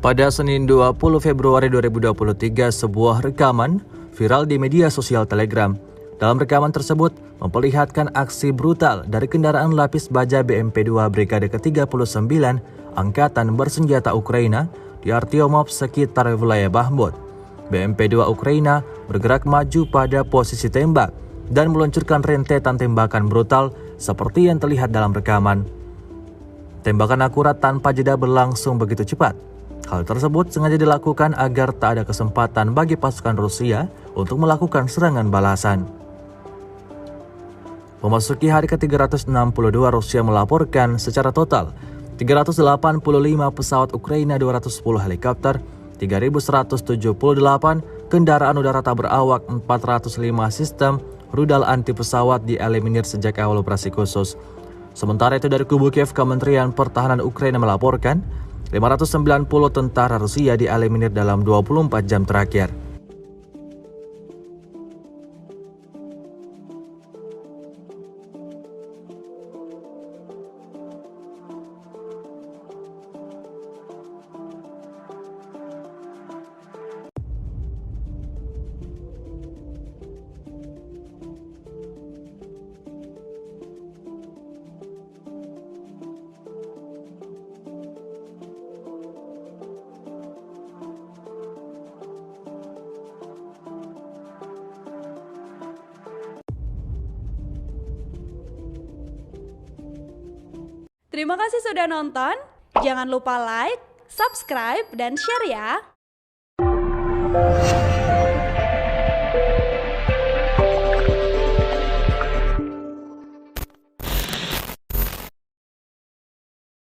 Pada Senin 20 Februari 2023, sebuah rekaman viral di media sosial Telegram. Dalam rekaman tersebut memperlihatkan aksi brutal dari kendaraan lapis baja BMP-2 Brigade ke-39 Angkatan Bersenjata Ukraina di Artyomov sekitar wilayah Bakhmut. BMP-2 Ukraina bergerak maju pada posisi tembak dan meluncurkan rentetan tembakan brutal seperti yang terlihat dalam rekaman. Tembakan akurat tanpa jeda berlangsung begitu cepat. Hal tersebut sengaja dilakukan agar tak ada kesempatan bagi pasukan Rusia untuk melakukan serangan balasan. Memasuki hari ke-362, Rusia melaporkan secara total 385 pesawat Ukraina, 210 helikopter, 3.178 kendaraan udara tak berawak, 405 sistem rudal anti pesawat dieliminir sejak awal operasi khusus. Sementara itu dari kubu Kiev, Kementerian Pertahanan Ukraina melaporkan 590 tentara Rusia dieliminir dalam 24 jam terakhir. Terima kasih sudah nonton. Jangan lupa like, subscribe, dan share ya.